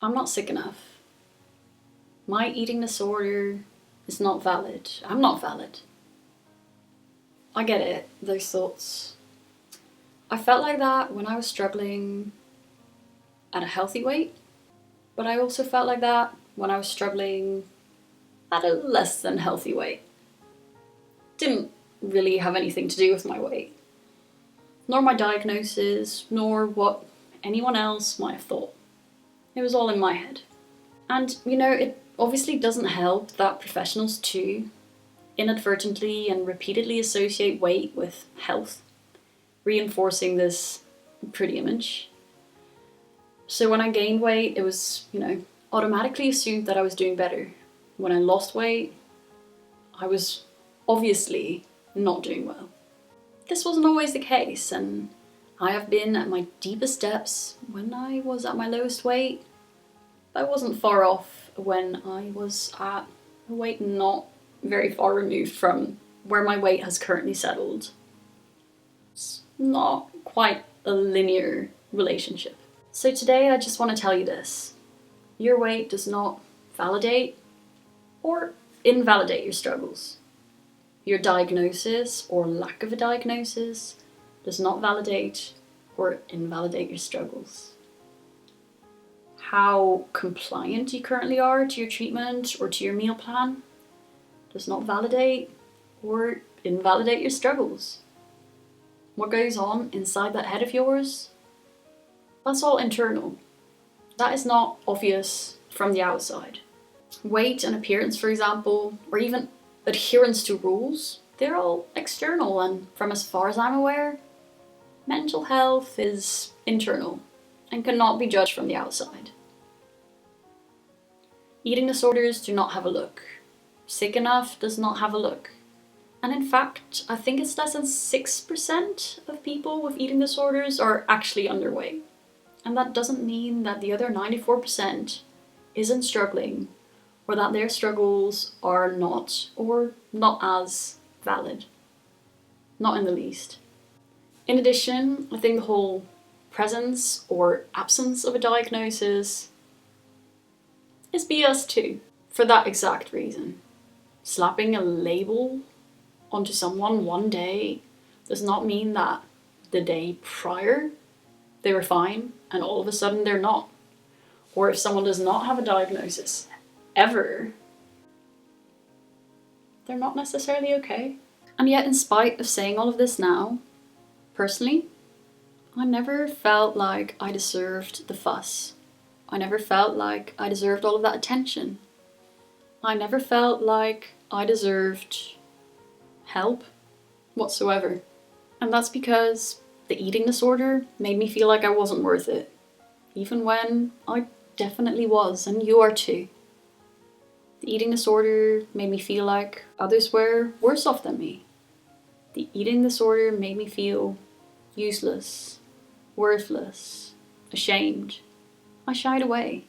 I'm not sick enough. My eating disorder is not valid. I'm not valid. I get it, those thoughts. I felt like that when I was struggling at a healthy weight, but I also felt like that when I was struggling at a less than healthy weight. Didn't really have anything to do with my weight, nor my diagnosis, nor what anyone else might have thought. It was all in my head. And, it obviously doesn't help that professionals too inadvertently and repeatedly associate weight with health, reinforcing this pretty image. So when I gained weight, it was, automatically assumed that I was doing better. When I lost weight, I was obviously not doing well. This wasn't always the case, and I have been at my deepest depths when I was at my lowest weight. I wasn't far off when I was at a weight not very far removed from where my weight has currently settled. It's not quite a linear relationship. So today I just want to tell you this. Your weight does not validate or invalidate your struggles. Your diagnosis or lack of a diagnosis does not validate or invalidate your struggles. How compliant you currently are to your treatment or to your meal plan does not validate or invalidate your struggles. What goes on inside that head of yours, that's all internal. That is not obvious from the outside. Weight and appearance, for example, or even adherence to rules, they're all external, and from as far as I'm aware, mental health is internal and cannot be judged from the outside. Eating disorders do not have a look. Sick enough does not have a look. And in fact, I think it's less than 6% of people with eating disorders are actually underweight. And that doesn't mean that the other 94% isn't struggling, or that their struggles are not, or not as valid. Not in the least. In addition, I think the whole presence or absence of a diagnosis is BS too, for that exact reason. Slapping a label onto someone one day does not mean that the day prior they were fine and all of a sudden they're not. Or if someone does not have a diagnosis ever, they're not necessarily okay. And yet, in spite of saying all of this now, personally, I never felt like I deserved the fuss. I never felt like I deserved all of that attention. I never felt like I deserved help whatsoever. And that's because the eating disorder made me feel like I wasn't worth it. Even when I definitely was, and you are too. The eating disorder made me feel like others were worse off than me. The eating disorder made me feel useless, worthless, ashamed. I shied away.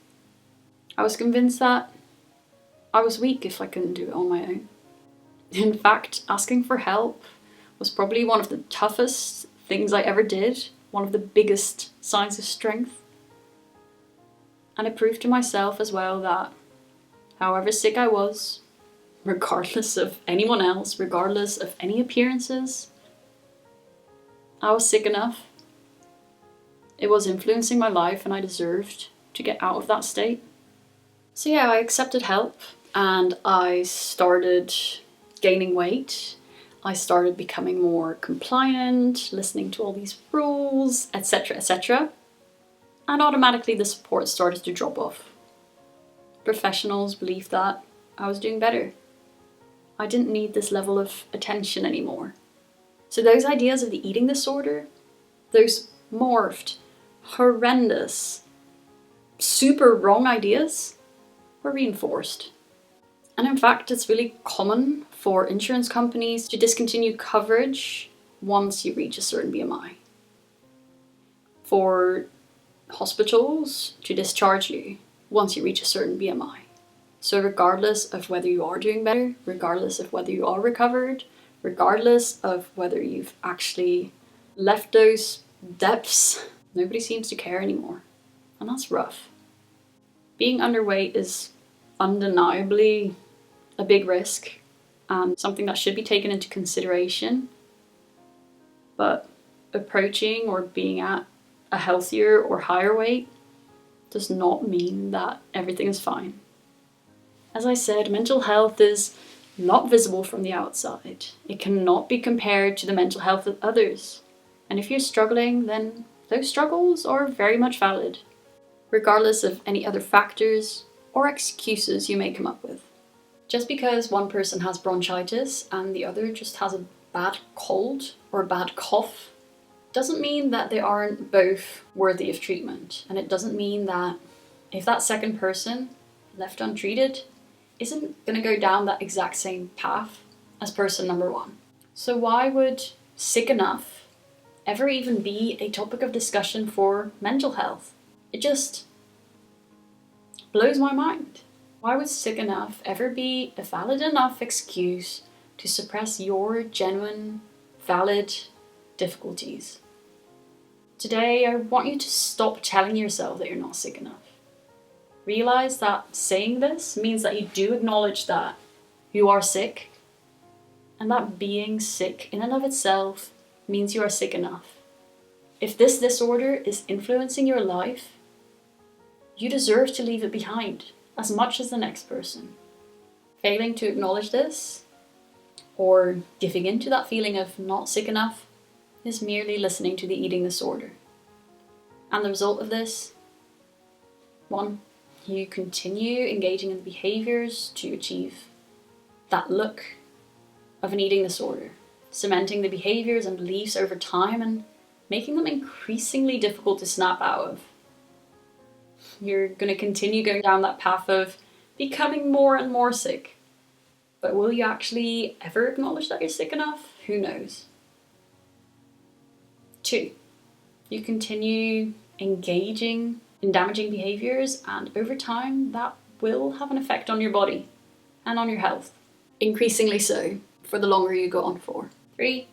I was convinced that I was weak if I couldn't do it on my own. In fact, asking for help was probably one of the toughest things I ever did, one of the biggest signs of strength. And it proved to myself as well that however sick I was, regardless of anyone else, regardless of any appearances, I was sick enough. It was influencing my life and I deserved to get out of that state. So yeah, I accepted help and I started gaining weight. I started becoming more compliant, listening to all these rules, etc., etc. And automatically the support started to drop off. Professionals believed that I was doing better. I didn't need this level of attention anymore. So those ideas of the eating disorder, those morphed, horrendous, super wrong ideas were reinforced. And in fact, it's really common for insurance companies to discontinue coverage once you reach a certain BMI. For hospitals to discharge you once you reach a certain BMI. So regardless of whether you are doing better, regardless of whether you are recovered, regardless of whether you've actually left those depths, nobody seems to care anymore. And that's rough. Being underweight is undeniably a big risk and something that should be taken into consideration. But approaching or being at a healthier or higher weight does not mean that everything is fine. As I said, mental health is not visible from the outside. It cannot be compared to the mental health of others. And if you're struggling, then those struggles are very much valid, regardless of any other factors or excuses you may come up with. Just because one person has bronchitis and the other just has a bad cold or a bad cough doesn't mean that they aren't both worthy of treatment. And it doesn't mean that if that second person, left untreated, isn't going to go down that exact same path as person number one. So why would sick enough ever even be a topic of discussion for mental health? It just blows my mind. Why would sick enough ever be a valid enough excuse to suppress your genuine, valid difficulties? Today, I want you to stop telling yourself that you're not sick enough. Realize that saying this means that you do acknowledge that you are sick, and that being sick in and of itself means you are sick enough. If this disorder is influencing your life, you deserve to leave it behind as much as the next person. Failing to acknowledge this, or giving in to that feeling of not sick enough, is merely listening to the eating disorder. And the result of this, 1, you continue engaging in behaviors to achieve that look of an eating disorder, cementing the behaviors and beliefs over time and making them increasingly difficult to snap out of. You're going to continue going down that path of becoming more and more sick. But will you actually ever acknowledge that you're sick enough? Who knows? 2, you continue engaging in damaging behaviors, and over time that will have an effect on your body and on your health. Increasingly so for the longer you go on for. 3,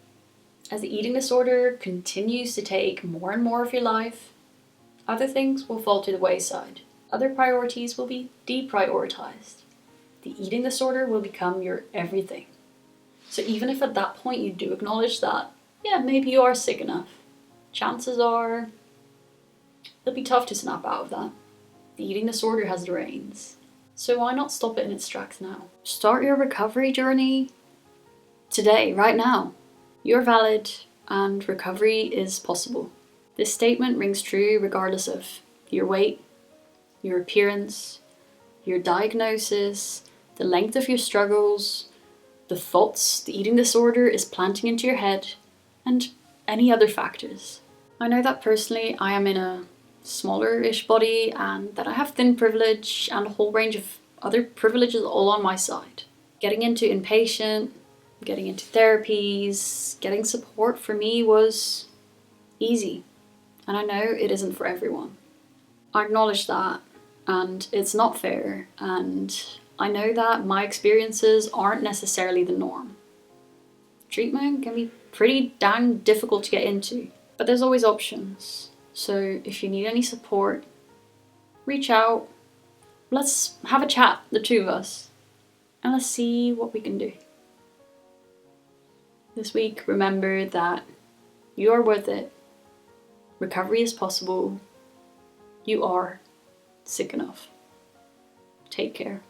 as the eating disorder continues to take more and more of your life, other things will fall to the wayside. Other priorities will be deprioritized. The eating disorder will become your everything. So even if at that point you do acknowledge that, yeah, maybe you are sick enough, chances are it'll be tough to snap out of that. The eating disorder has the reins. So why not stop it in its tracks now? Start your recovery journey today, right now. You're valid and recovery is possible. This statement rings true regardless of your weight, your appearance, your diagnosis, the length of your struggles, the thoughts the eating disorder is planting into your head, and any other factors. I know that personally I am in a smaller-ish body and that I have thin privilege and a whole range of other privileges all on my side. Getting into inpatient, getting into therapies, getting support for me was easy. And I know it isn't for everyone. I acknowledge that, and it's not fair, and I know that my experiences aren't necessarily the norm. Treatment can be pretty dang difficult to get into, but there's always options. So if you need any support, reach out. Let's have a chat, the two of us, and let's see what we can do. This week, remember that you are worth it. Recovery is possible. You are sick enough. Take care.